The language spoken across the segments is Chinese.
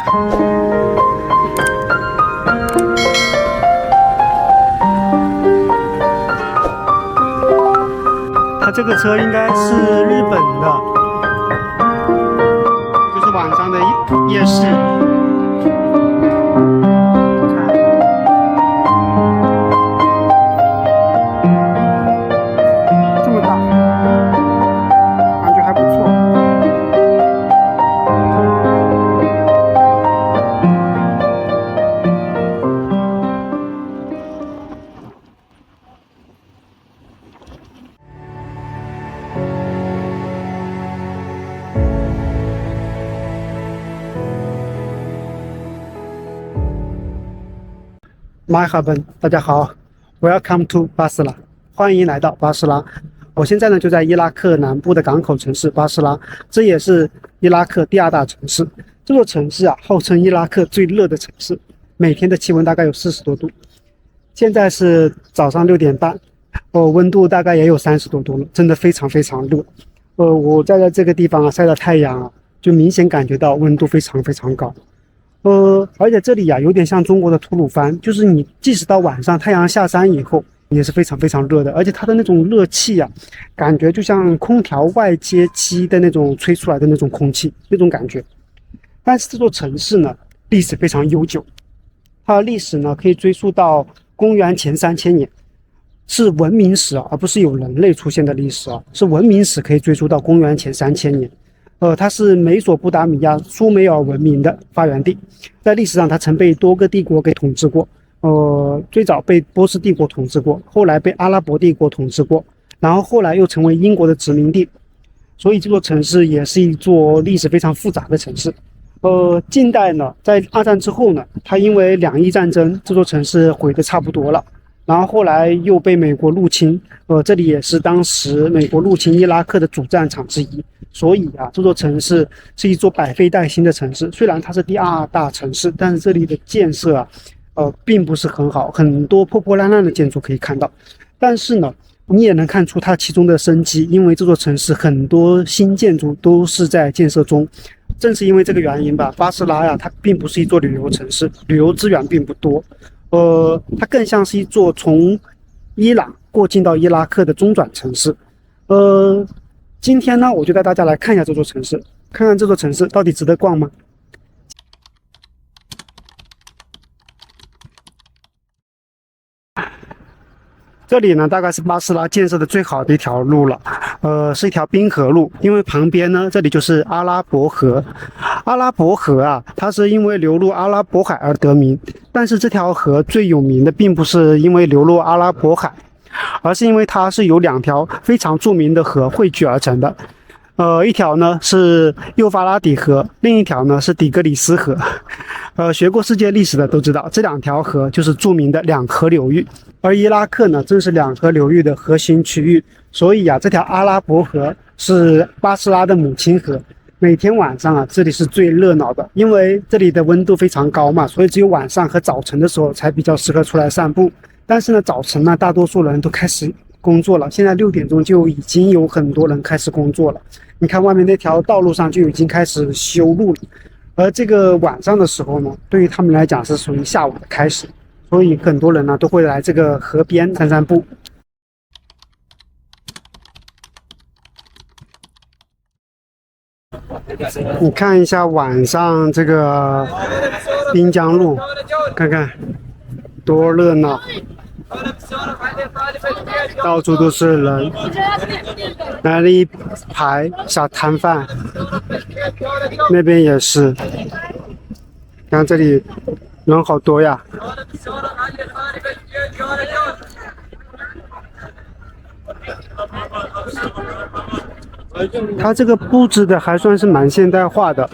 它这个车应该是日本的，就是晚上的夜市。这么大，感觉还不错。马哈本，大家好 ，Welcome to 巴士拉，欢迎来到巴士拉。我现在呢就在伊拉克南部的港口城市巴士拉，这也是伊拉克第2大城市。这座城市啊，号称伊拉克最热的城市，每天的气温大概有40多度。现在是早上6点半，温度大概也有30多度了，真的非常非常热。我在这个地方啊晒着太阳啊，就明显感觉到温度非常非常高。而且这里啊有点像中国的吐鲁番，就是你即使到晚上太阳下山以后也是非常非常热的，而且它的那种热气啊，感觉就像空调外接机的那种吹出来的那种空气那种感觉。但是这座城市呢历史非常悠久，它的历史呢可以追溯到公元前3000年，是文明史啊，而不是有人类出现的历史啊，是文明史可以追溯到公元前3000年。它是美索不达米亚苏美尔文明的发源地，在历史上它曾被多个帝国给统治过，最早被波斯帝国统治过，后来被阿拉伯帝国统治过，然后后来又成为英国的殖民地，所以这座城市也是一座历史非常复杂的城市。近代呢，在2战之后呢，它因为2伊战争，这座城市毁得差不多了。然后后来又被美国入侵，这里也是当时美国入侵伊拉克的主战场之一。所以啊，这座城市是一座百废待兴的城市。虽然它是第2大城市，但是这里的建设啊，并不是很好，很多破破烂烂的建筑可以看到。但是呢，你也能看出它其中的生机，因为这座城市很多新建筑都是在建设中。正是因为这个原因吧，巴士拉呀，它并不是一座旅游城市，旅游资源并不多。它更像是一座从伊朗过境到伊拉克的中转城市。今天呢，我就带大家来看一下这座城市，看看这座城市到底值得逛吗？这里呢，大概是巴士拉建设的最好的一条路了，是一条滨河路，因为旁边呢，这里就是阿拉伯河。阿拉伯河啊，它是因为流入阿拉伯海而得名，但是这条河最有名的并不是因为流入阿拉伯海，而是因为它是由2条非常著名的河汇聚而成的。一条呢是幼发拉底河，另一条呢是底格里斯河。学过世界历史的都知道，这2条河就是著名的2河流域，而伊拉克呢正是2河流域的核心区域，所以啊，这条阿拉伯河是巴士拉的母亲河。每天晚上啊，这里是最热闹的，因为这里的温度非常高嘛，所以只有晚上和早晨的时候才比较适合出来散步。但是呢，早晨呢，大多数人都开始工作了，现在6点钟就已经有很多人开始工作了。你看外面那条道路上就已经开始修路了，而这个晚上的时候呢，对于他们来讲是属于下午的开始，所以很多人呢都会来这个河边散散步。你看一下晚上这个滨江路，看看多热闹，到处都是人，来了一排小摊贩，那边也是，看这里人好多呀。它这个布置的还算是蛮现代化的，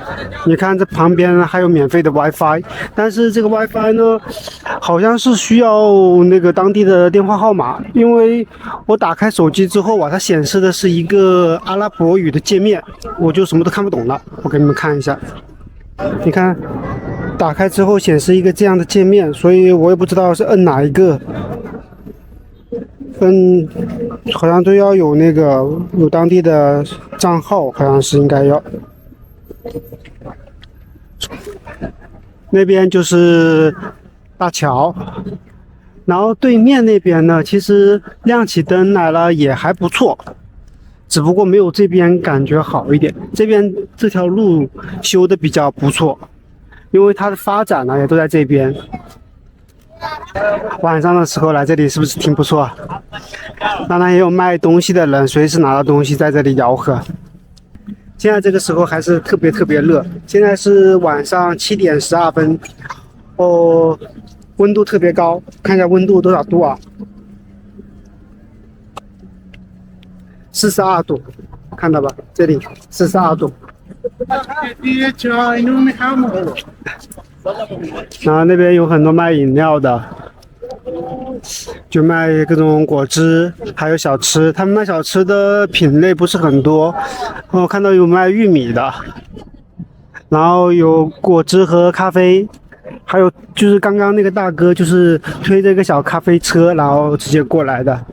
你看这旁边还有免费的 WiFi， 但是这个 WiFi 呢，好像是需要那个当地的电话号码，因为我打开手机之后啊，它显示的是一个阿拉伯语的界面，我就什么都看不懂了。我给你们看一下，你看，打开之后显示一个这样的界面，所以我也不知道是摁哪一个。好像都要有那个有当地的账号，好像是应该要。那边就是大桥，然后对面那边呢，其实亮起灯来了也还不错，只不过没有这边感觉好一点。这边这条路修的比较不错，因为它的发展呢也都在这边。晚上的时候来这里是不是挺不错？当然也有卖东西的人，随时拿到东西在这里吆喝。现在这个时候还是特别热，现在是晚上7点12分，哦，温度特别高，看一下温度多少度啊？42度，看到吧？这里42度。然后那边有很多卖饮料的，就卖各种果汁，还有小吃。他们卖小吃的品类不是很多，我看到有卖玉米的，然后有果汁和咖啡，还有就是刚刚那个大哥就是推着一个小咖啡车，然后直接过来的。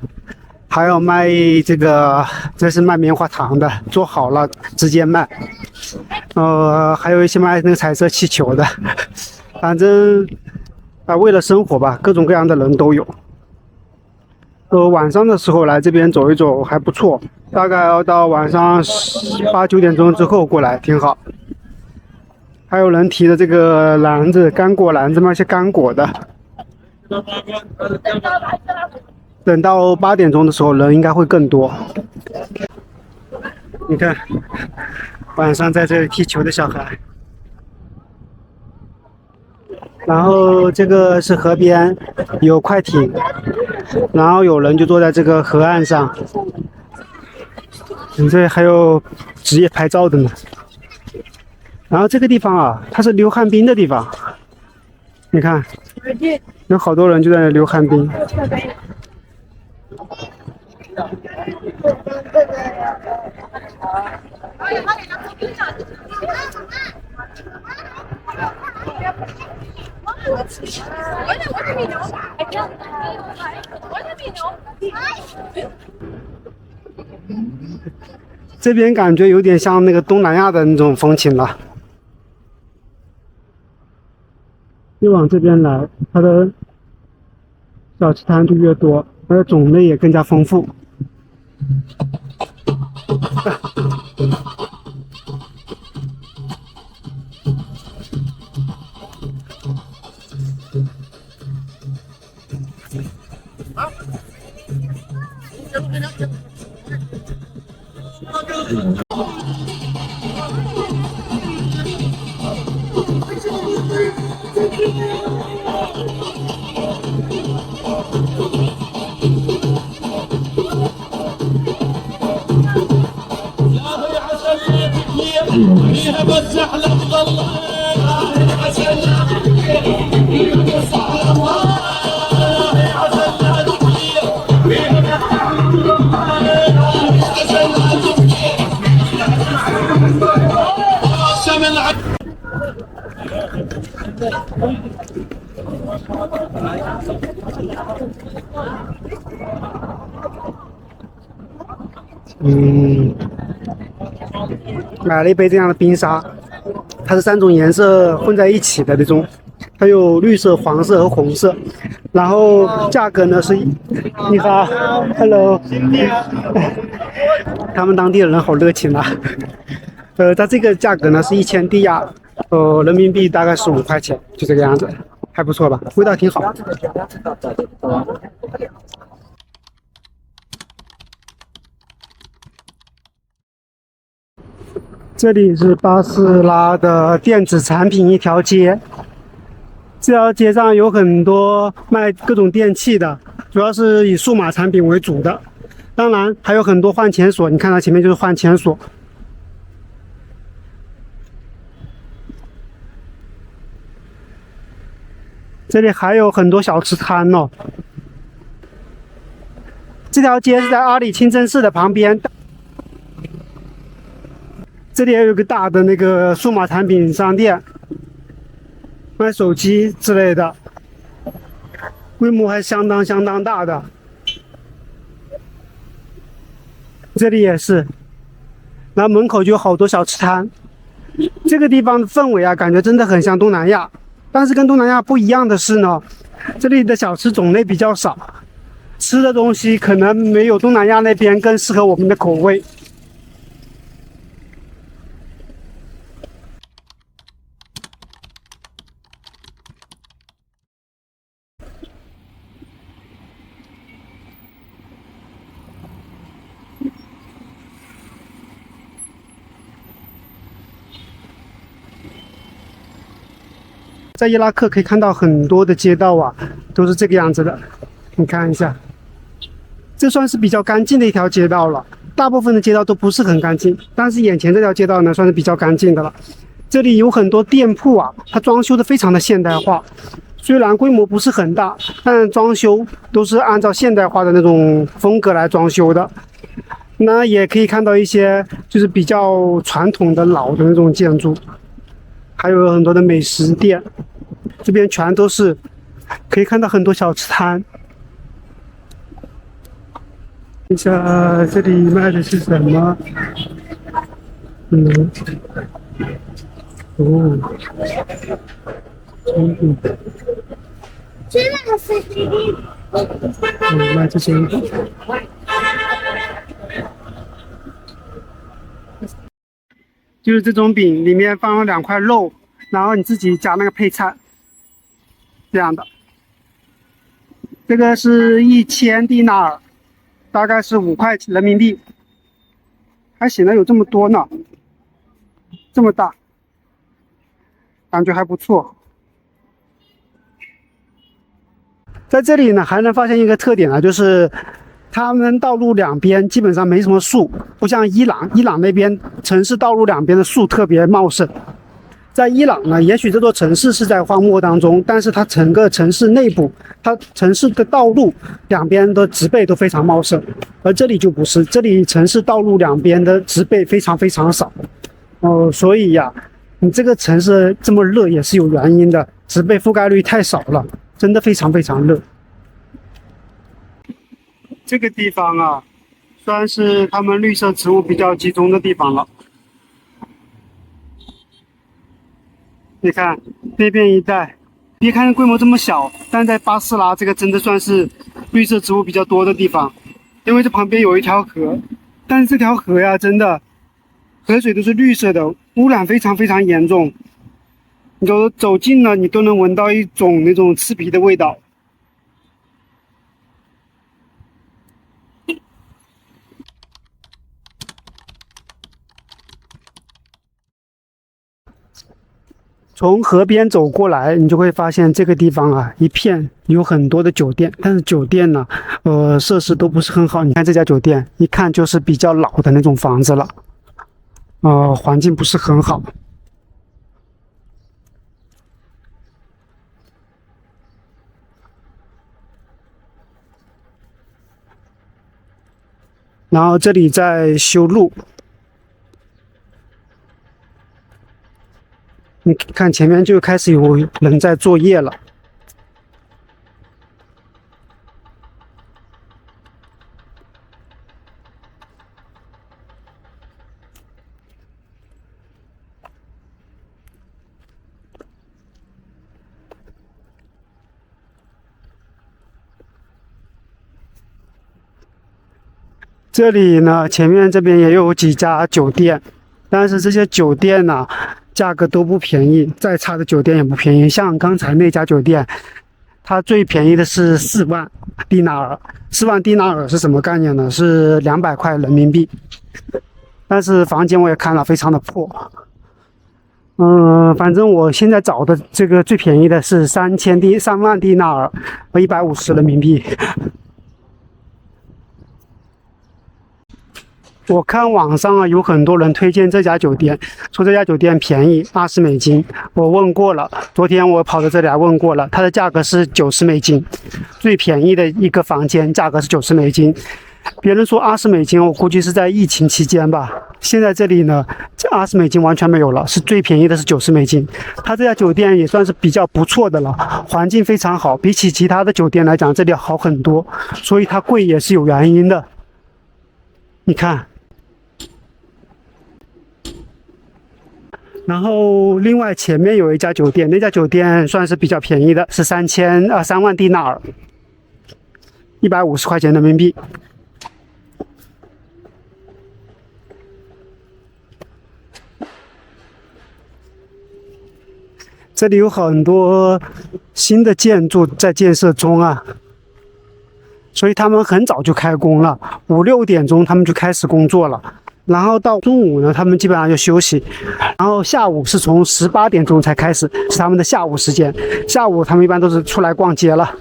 还有卖这个，这是卖棉花糖的，做好了直接卖。还有一些卖那个彩色气球的，反正为了生活吧，各种各样的人都有。晚上的时候来这边走一走还不错，大概要到晚上8、9点钟之后过来挺好。还有人提的这个篮子，干果篮子，卖些干果的。等到8点钟的时候，人应该会更多。你看，晚上在这里踢球的小孩。然后这个是河边，有快艇，然后有人就坐在这个河岸上。这还有职业拍照的呢。然后这个地方啊，它是溜旱冰的地方。你看，有好多人就在那溜旱冰。这边感觉有点像那个东南亚的那种风情了。越往这边来，它的小吃摊就越多，它的种类也更加丰富。买了一杯这样的冰沙，它是3种颜色混在一起的那种，它有绿色、黄色和红色，然后价格呢是，你好 ，Hello， 他们当地的人好热情啊，它这个价格呢是1000迪亚，人民币大概是5块钱，就这个样子，还不错吧，味道挺好。这里是巴士拉的电子产品一条街，这条街上有很多卖各种电器的，主要是以数码产品为主的，当然还有很多换钱所，你看它前面就是换钱所。这里还有很多小吃摊哦。这条街是在阿里清真寺的旁边。这里也有个大的那个数码产品商店，卖手机之类的，规模还相当大的。这里也是，然后门口就有好多小吃摊，这个地方的氛围啊，感觉真的很像东南亚。但是跟东南亚不一样的是呢，这里的小吃种类比较少，吃的东西可能没有东南亚那边更适合我们的口味。在伊拉克可以看到很多的街道啊，都是这个样子的。你看一下，这算是比较干净的一条街道了。大部分的街道都不是很干净，但是眼前这条街道呢，算是比较干净的了。这里有很多店铺啊，它装修的非常的现代化，虽然规模不是很大，但装修都是按照现代化的那种风格来装修的。那也可以看到一些就是比较传统的老的那种建筑，还有很多的美食店。这边全都是可以看到很多小吃摊。看一下这里卖的是什么？哦，卖这些。就是这种饼，里面放了2块肉，然后你自己加那个配菜，这样的。这个是1000迪纳尔，大概是5块人民币，还行了，有这么多呢，这么大，感觉还不错。在这里呢，还能发现一个特点啊，就是他们道路两边基本上没什么树，不像伊朗，伊朗那边城市道路两边的树特别茂盛。在伊朗呢，也许这座城市是在荒漠当中，但是它整个城市内部，它城市的道路两边的植被都非常茂盛，而这里就不是，这里城市道路两边的植被非常非常少。所以呀，你这个城市这么热也是有原因的，植被覆盖率太少了，真的非常非常热。这个地方啊，算是他们绿色植物比较集中的地方了。你看那边一带，别看规模这么小，但在巴士拉这个真的算是绿色植物比较多的地方，因为这旁边有一条河，但是这条河呀，真的河水都是绿色的，污染非常非常严重。你走近了，你都能闻到一种那种刺鼻的味道。从河边走过来，你就会发现这个地方啊，一片有很多的酒店，但是酒店呢，设施都不是很好。你看这家酒店，一看就是比较老的那种房子了，环境不是很好。然后这里在修路。你看前面就开始有人在作业了。这里呢，前面这边也有几家酒店，但是这些酒店呢，价格都不便宜，再差的酒店也不便宜。像刚才那家酒店，它最便宜的是4万迪纳尔。4万迪纳尔是什么概念呢？是200块人民币。但是房间我也看了，非常的破。反正我现在找的这个最便宜的是3万迪纳尔和150人民币。我看网上啊有很多人推荐这家酒店，说这家酒店便宜20美金。我问过了，昨天我跑到这里来问过了，它的价格是90美金，最便宜的一个房间价格是90美金。别人说20美金，我估计是在疫情期间吧。现在这里呢，这20美金完全没有了，是最便宜的是90美金。它这家酒店也算是比较不错的了，环境非常好，比起其他的酒店来讲，这里好很多，所以它贵也是有原因的。你看。然后另外前面有一家酒店，那家酒店算是比较便宜的，是3万蒂纳尔，150块钱人民币。这里有很多新的建筑在建设中啊，所以他们很早就开工了，5、6点钟他们就开始工作了。然后到中午呢，他们基本上就休息，然后下午是从18点钟才开始，是他们的下午时间。下午他们一般都是出来逛街了。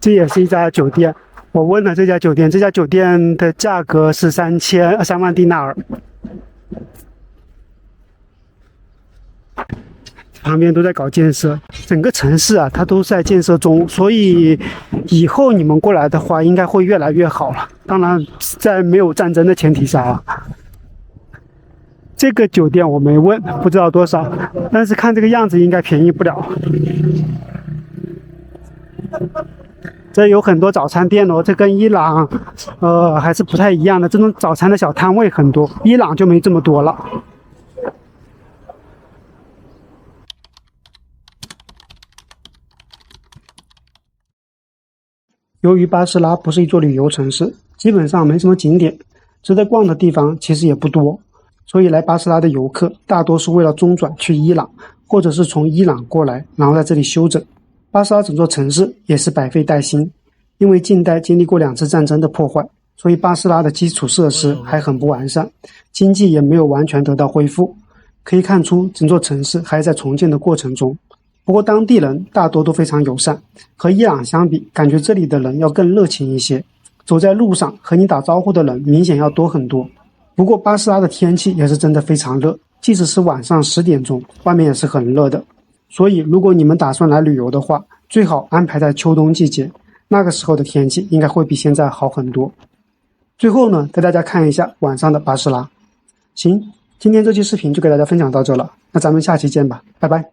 这也是一家酒店，我问了这家酒店，这家酒店的价格是3万蒂纳尔。旁边都在搞建设，整个城市啊，它都在建设中，所以以后你们过来的话，应该会越来越好了。当然，在没有战争的前提下啊。这个酒店我没问，不知道多少，但是看这个样子应该便宜不了。这有很多早餐店哦，这跟伊朗，还是不太一样的。这种早餐的小摊位很多，伊朗就没这么多了。由于巴士拉不是一座旅游城市，基本上没什么景点，值得逛的地方其实也不多，所以来巴士拉的游客大多是为了中转去伊朗，或者是从伊朗过来，然后在这里休整。巴士拉整座城市也是百废待兴，因为近代经历过2次战争的破坏，所以巴士拉的基础设施还很不完善，经济也没有完全得到恢复。可以看出整座城市还在重建的过程中。不过当地人大多都非常友善，和伊朗相比，感觉这里的人要更热情一些，走在路上和你打招呼的人明显要多很多。不过巴士拉的天气也是真的非常热，即使是晚上10点钟，外面也是很热的。所以如果你们打算来旅游的话，最好安排在秋冬季节，那个时候的天气应该会比现在好很多。最后呢，带大家看一下晚上的巴士拉。行，今天这期视频就给大家分享到这了，那咱们下期见吧，拜拜。